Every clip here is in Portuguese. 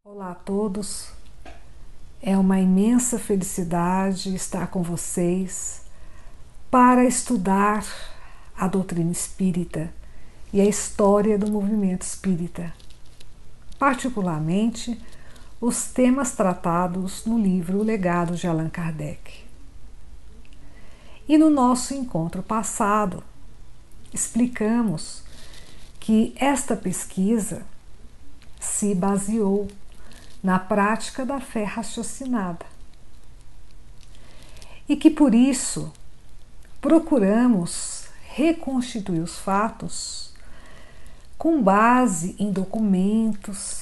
Olá a todos, é uma imensa felicidade estar com vocês para estudar a doutrina espírita e a história do movimento espírita, particularmente os temas tratados no livro O Legado de Allan Kardec. E no nosso encontro passado, explicamos que esta pesquisa se baseou na prática da fé raciocinada e que por isso procuramos reconstituir os fatos com base em documentos,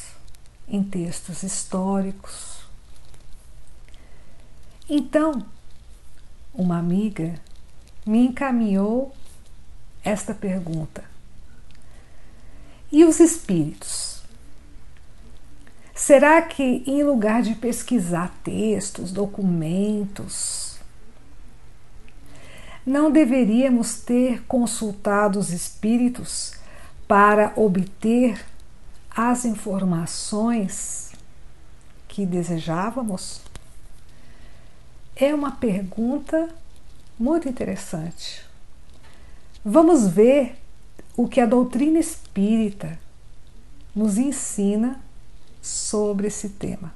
em textos históricos. Então, uma amiga me encaminhou esta pergunta: e os espíritos? Será que, em lugar de pesquisar textos, documentos, não deveríamos ter consultado os espíritos para obter as informações que desejávamos? É uma pergunta muito interessante. Vamos ver o que a doutrina espírita nos ensina sobre esse tema.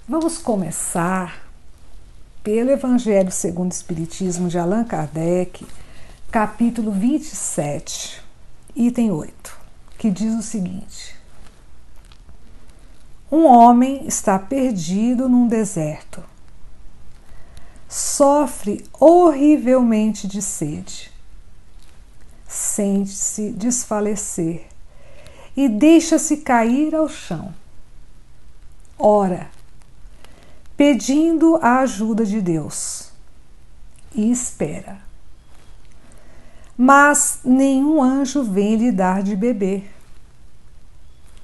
Vamos começar pelo Evangelho segundo o Espiritismo de Allan Kardec, capítulo 27, item 8, que diz o seguinte: um homem está perdido num deserto, sofre horrivelmente de sede, sente-se desfalecer e deixa-se cair ao chão. Ora, pedindo a ajuda de Deus, e espera. Mas nenhum anjo vem lhe dar de beber.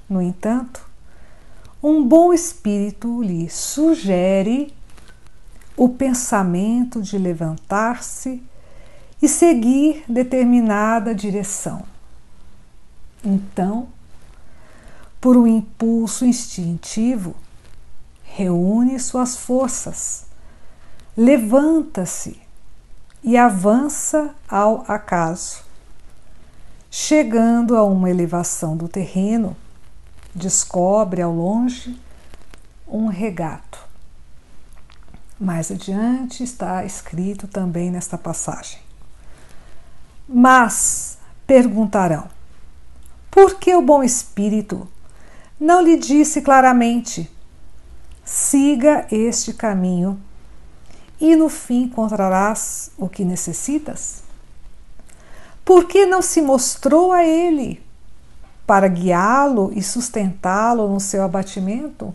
No entanto, um bom espírito lhe sugere o pensamento de levantar-se e seguir determinada direção. Então, por um impulso instintivo, reúne suas forças, levanta-se e avança ao acaso. Chegando a uma elevação do terreno, descobre ao longe um regato. Mais adiante está escrito também nesta passagem: mas perguntarão, por que o bom espírito não lhe disse claramente: siga este caminho e no fim encontrarás o que necessitas? Por que não se mostrou a ele para guiá-lo e sustentá-lo no seu abatimento?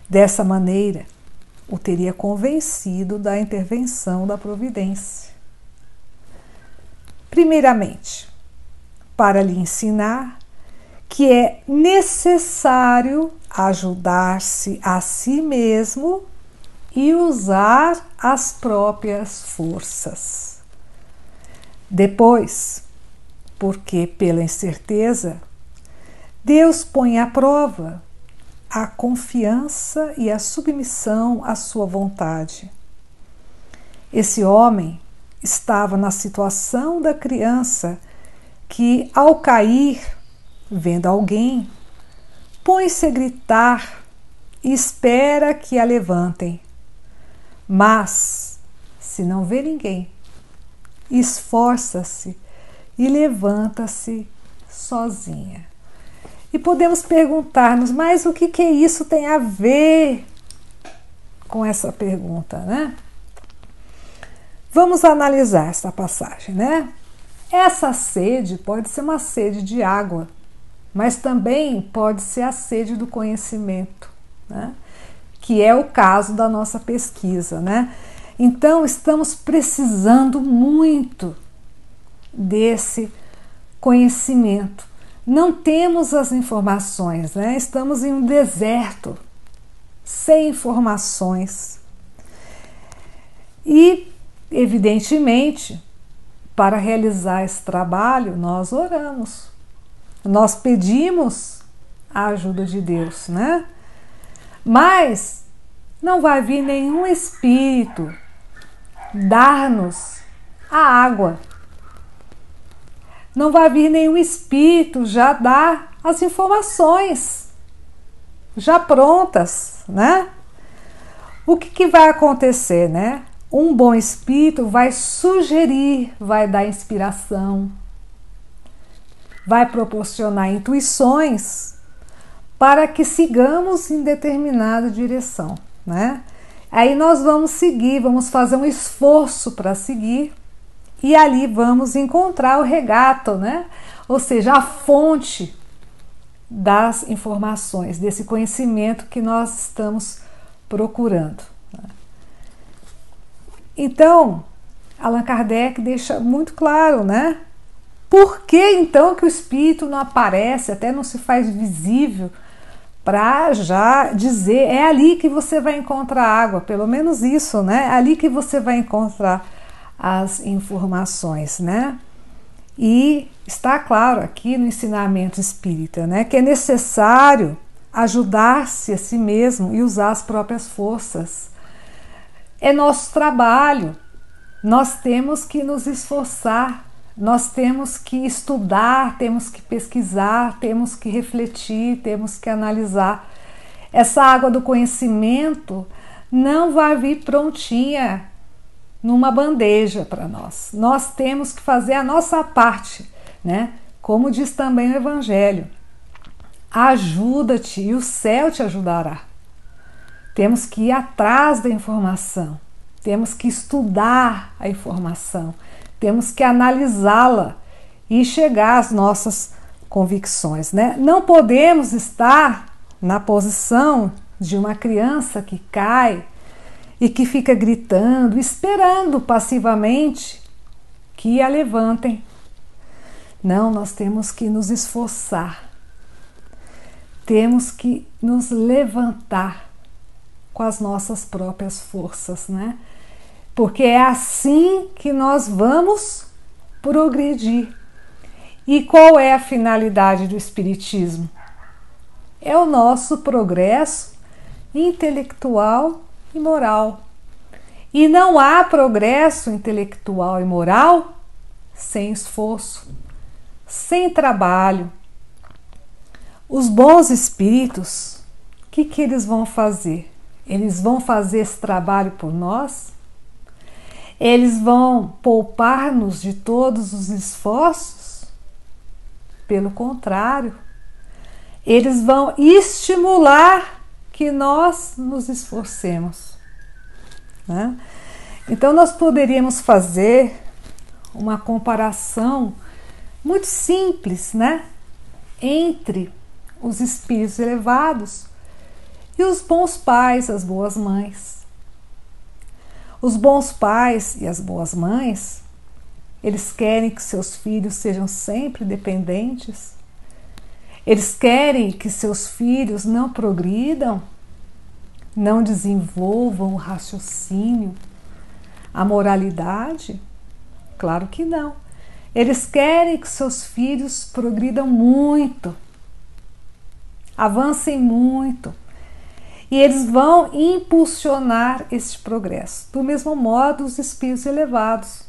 Dessa maneira, o teria convencido da intervenção da providência. Primeiramente, para lhe ensinar que é necessário ajudar-se a si mesmo e usar as próprias forças. Depois, porque pela incerteza, Deus põe à prova a confiança e a submissão à sua vontade. Esse homem estava na situação da criança que, ao cair, vendo alguém, põe-se a gritar e espera que a levantem. Mas, se não vê ninguém, esforça-se e levanta-se sozinha. E podemos perguntar-nos, mas o que isso tem a ver com essa pergunta, né? Vamos analisar essa passagem, né? Essa sede pode ser uma sede de água, mas também pode ser a sede do conhecimento, né? Que é o caso da nossa pesquisa, né? Então, estamos precisando muito desse conhecimento. Não temos as informações, né? Estamos em um deserto, sem informações. E, evidentemente, para realizar esse trabalho, nós oramos. Nós pedimos a ajuda de Deus, né? Mas não vai vir nenhum espírito dar-nos a água. Não vai vir nenhum espírito já dar as informações já prontas, né? O que vai acontecer, né? Um bom espírito vai sugerir, vai dar inspiração, vai proporcionar intuições para que sigamos em determinada direção, né? Aí nós vamos seguir, vamos fazer um esforço para seguir e ali vamos encontrar o regato, né? Ou seja, a fonte das informações, desse conhecimento que nós estamos procurando. Então, Allan Kardec deixa muito claro, né? Por que então que o espírito não aparece, até não se faz visível, para já dizer, é ali que você vai encontrar água, pelo menos isso, né? É ali que você vai encontrar as informações, né? E está claro aqui no ensinamento espírita, né, que é necessário ajudar-se a si mesmo e usar as próprias forças. É nosso trabalho, nós temos que nos esforçar, nós temos que estudar, temos que pesquisar, temos que refletir, temos que analisar. Essa água do conhecimento não vai vir prontinha numa bandeja para nós. Nós temos que fazer a nossa parte, né? Como diz também o Evangelho. Ajuda-te e o céu te ajudará. Temos que ir atrás da informação, temos que estudar a informação, temos que analisá-la e chegar às nossas convicções, né? Não podemos estar na posição de uma criança que cai e que fica gritando, esperando passivamente que a levantem. Não, nós temos que nos esforçar, temos que nos levantar com as nossas próprias forças, né? Porque é assim que nós vamos progredir. E qual é a finalidade do Espiritismo? É o nosso progresso intelectual e moral. E não há progresso intelectual e moral sem esforço, sem trabalho. Os bons espíritos, o que eles vão fazer? Eles vão fazer esse trabalho por nós? Eles vão poupar-nos de todos os esforços? Pelo contrário, eles vão estimular que nós nos esforcemos, né? Então nós poderíamos fazer uma comparação muito simples, né, entre os espíritos elevados e os bons pais, as boas mães. Os bons pais e as boas mães, eles querem que seus filhos sejam sempre dependentes. Eles querem que seus filhos não progridam, não desenvolvam o raciocínio, a moralidade? Claro que não. Eles querem que seus filhos progridam muito, avancem muito. E eles vão impulsionar este progresso. Do mesmo modo, os espíritos elevados.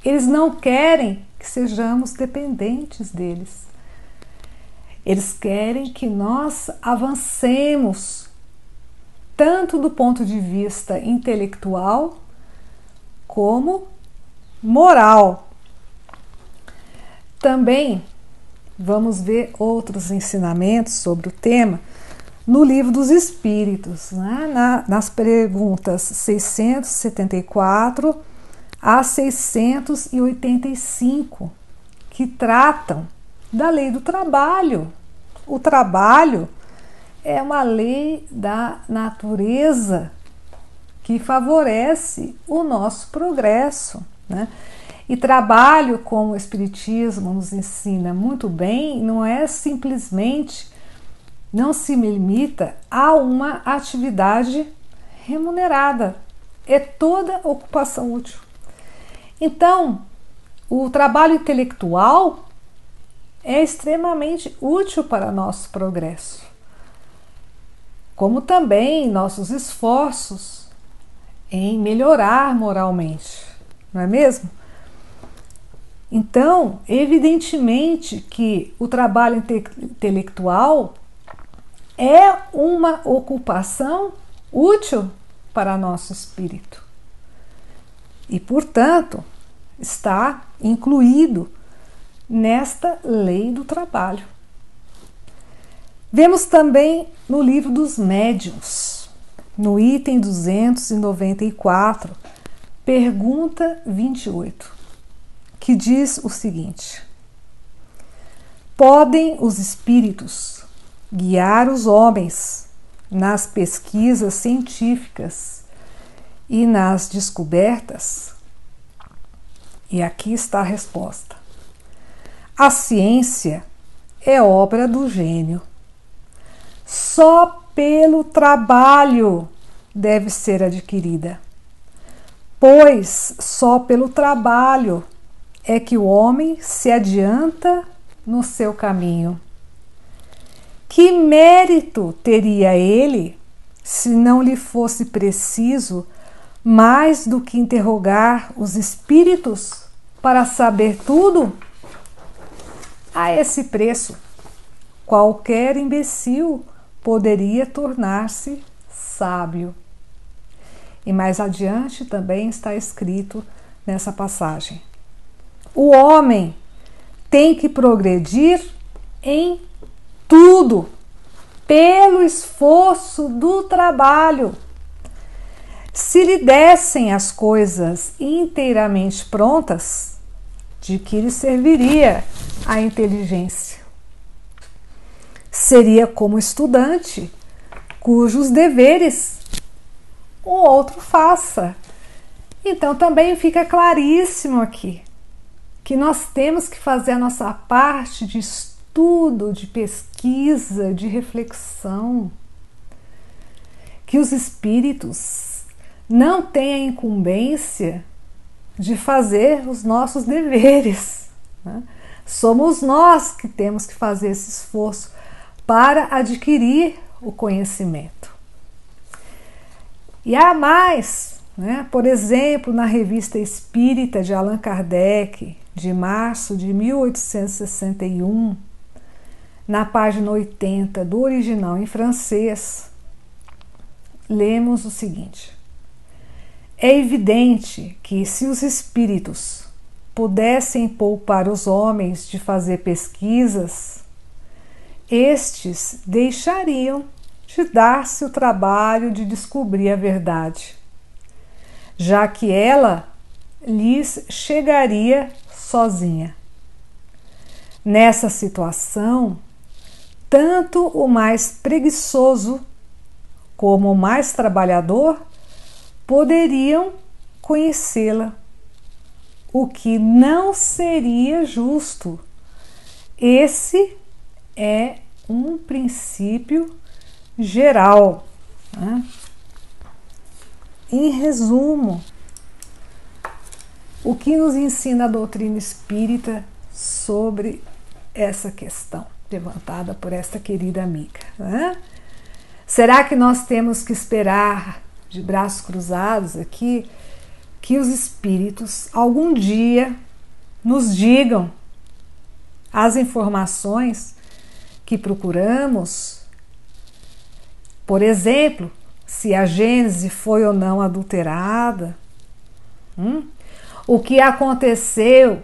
Eles não querem que sejamos dependentes deles. Eles querem que nós avancemos, tanto do ponto de vista intelectual, como moral. Também vamos ver outros ensinamentos sobre o tema no Livro dos Espíritos, né? Nas perguntas 674 a 685, que tratam da lei do trabalho. O trabalho é uma lei da natureza que favorece o nosso progresso, né? E trabalho, como o Espiritismo nos ensina muito bem, não é simplesmente, não se limita a uma atividade remunerada, é toda ocupação útil. Então, o trabalho intelectual é extremamente útil para nosso progresso, como também nossos esforços em melhorar moralmente, não é mesmo? Então, evidentemente que o trabalho intelectual é uma ocupação útil para nosso espírito e, portanto, está incluído nesta lei do trabalho. Vemos também no livro dos médiuns, no item 294, pergunta 28, que diz o seguinte: podem os espíritos guiar os homens nas pesquisas científicas e nas descobertas? E aqui está a resposta. A ciência é obra do gênio. Só pelo trabalho deve ser adquirida, pois só pelo trabalho é que o homem se adianta no seu caminho. Que mérito teria ele se não lhe fosse preciso mais do que interrogar os espíritos para saber tudo? A esse preço, qualquer imbecil poderia tornar-se sábio. E mais adiante também está escrito nessa passagem: o homem tem que progredir em tudo, pelo esforço do trabalho. Se lhe dessem as coisas inteiramente prontas, de que lhe serviria a inteligência? Seria como estudante, cujos deveres o outro faça. Então também fica claríssimo aqui que nós temos que fazer a nossa parte de estudo, de pesquisa, de reflexão. Que os espíritos não têm a incumbência de fazer os nossos deveres, né? Somos nós que temos que fazer esse esforço para adquirir o conhecimento. E há mais, né? Por exemplo, na Revista Espírita de Allan Kardec, de março de 1861, na página 80 do original em francês, lemos o seguinte: é evidente que, se os espíritos pudessem poupar os homens de fazer pesquisas, estes deixariam de dar-se o trabalho de descobrir a verdade, já que ela lhes chegaria sozinha. Nessa situação, tanto o mais preguiçoso como o mais trabalhador poderiam conhecê-la, o que não seria justo. Esse é um princípio geral, né? Em resumo, o que nos ensina a doutrina espírita sobre essa questão levantada por esta querida amiga, né? Será que nós temos que esperar de braços cruzados aqui que os espíritos algum dia nos digam as informações que procuramos? Por exemplo, se a Gênese foi ou não adulterada, o que aconteceu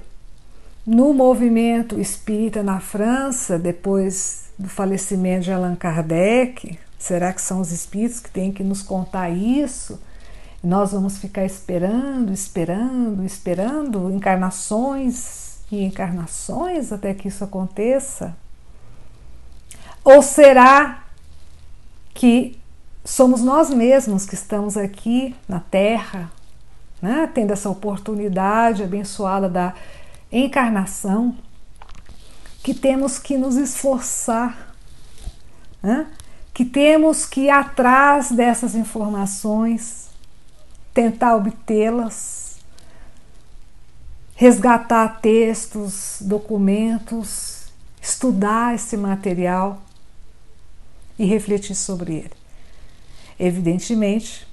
no movimento espírita na França depois do falecimento de Allan Kardec. Será que são os espíritos que têm que nos contar isso? E nós vamos ficar esperando encarnações e encarnações até que isso aconteça? Ou será que somos nós mesmos que estamos aqui na Terra, né, tendo essa oportunidade abençoada da encarnação, que temos que nos esforçar, né, que temos que ir atrás dessas informações, tentar obtê-las, resgatar textos, documentos, estudar esse material e refletir sobre ele. Evidentemente,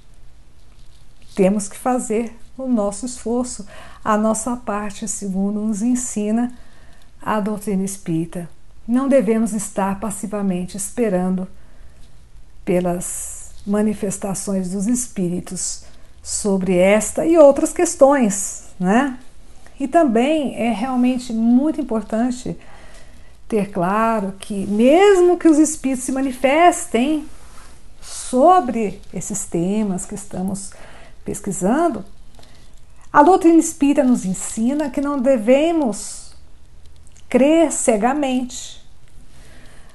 temos que fazer o nosso esforço, a nossa parte, segundo nos ensina a doutrina espírita. Não devemos estar passivamente esperando pelas manifestações dos espíritos sobre esta e outras questões, né? E também é realmente muito importante ter claro que, mesmo que os espíritos se manifestem sobre esses temas que estamos pesquisando, a doutrina espírita nos ensina que não devemos crer cegamente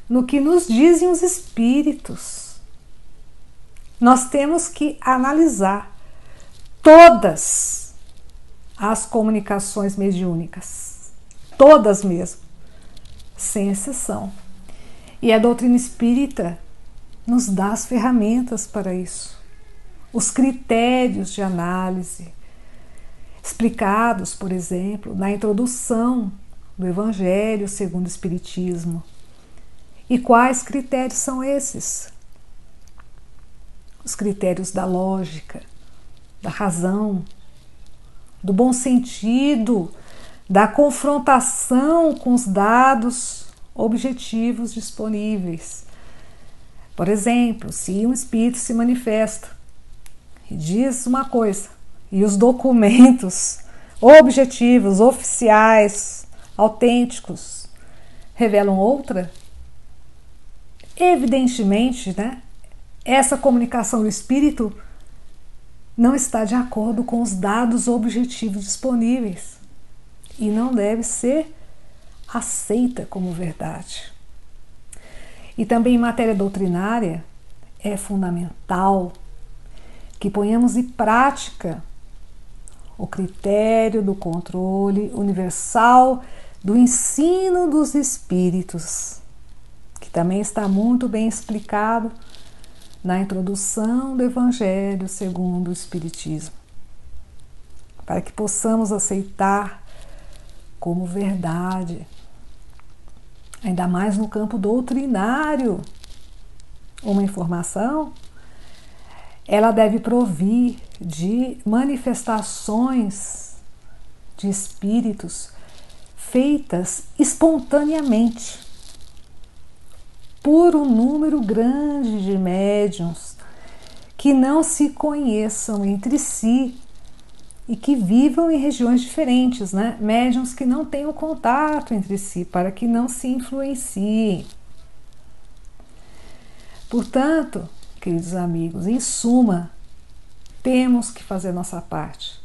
no que nos dizem os espíritos. Nós temos que analisar todas as comunicações mediúnicas, todas mesmo, sem exceção. E a doutrina espírita nos dá as ferramentas para isso, os critérios de análise, explicados, por exemplo, na introdução do Evangelho segundo o Espiritismo. E quais critérios são esses? Os critérios da lógica, da razão, do bom sentido, da confrontação com os dados objetivos disponíveis. Por exemplo, se um espírito se manifesta e diz uma coisa, e os documentos objetivos, oficiais, autênticos, revelam outra, evidentemente, né, essa comunicação do espírito não está de acordo com os dados objetivos disponíveis e não deve ser aceita como verdade. E também em matéria doutrinária é fundamental que ponhamos em prática o critério do controle universal do ensino dos espíritos, que também está muito bem explicado na introdução do Evangelho segundo o Espiritismo, para que possamos aceitar como verdade, ainda mais no campo doutrinário, uma informação, ela deve provir de manifestações de espíritos feitas espontaneamente por um número grande de médiuns que não se conheçam entre si e que vivam em regiões diferentes, né? Médiuns que não tenham contato entre si, para que não se influenciem. Portanto, queridos amigos, em suma, temos que fazer nossa parte.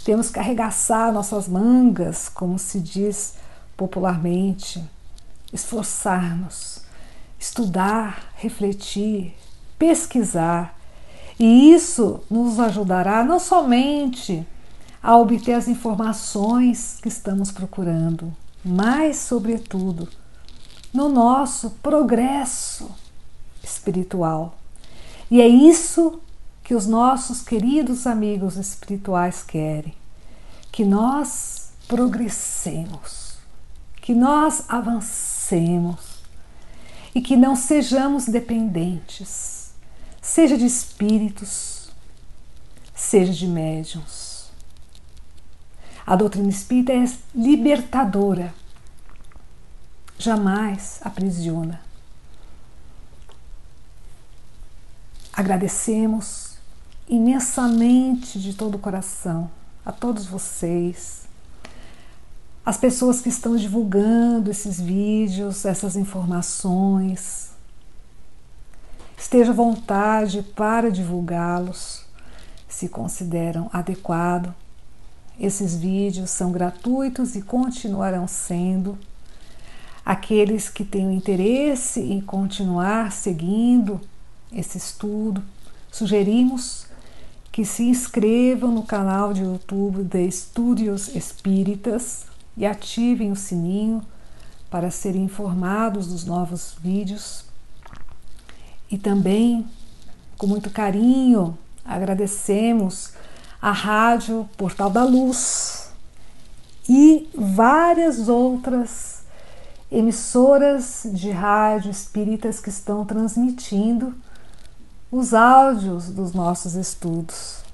Temos que arregaçar nossas mangas, como se diz popularmente, esforçar-nos, estudar, refletir, pesquisar. E isso nos ajudará não somente a obter as informações que estamos procurando, mas, sobretudo, no nosso progresso espiritual. E é isso que os nossos queridos amigos espirituais querem, que nós progressemos, que nós avancemos e que não sejamos dependentes, seja de espíritos, seja de médiuns. A doutrina espírita é libertadora, jamais aprisiona. Agradecemos imensamente de todo o coração a todos vocês, as pessoas que estão divulgando esses vídeos, essas informações. Esteja à vontade para divulgá-los, se consideram adequado. Esses vídeos são gratuitos e continuarão sendo. Aqueles que tenham interesse em continuar seguindo esse estudo, sugerimos que se inscrevam no canal de YouTube de Estúdios Espíritas e ativem o sininho para serem informados dos novos vídeos. E também, com muito carinho, agradecemos a Rádio Portal da Luz e várias outras emissoras de rádio espíritas que estão transmitindo os áudios dos nossos estudos.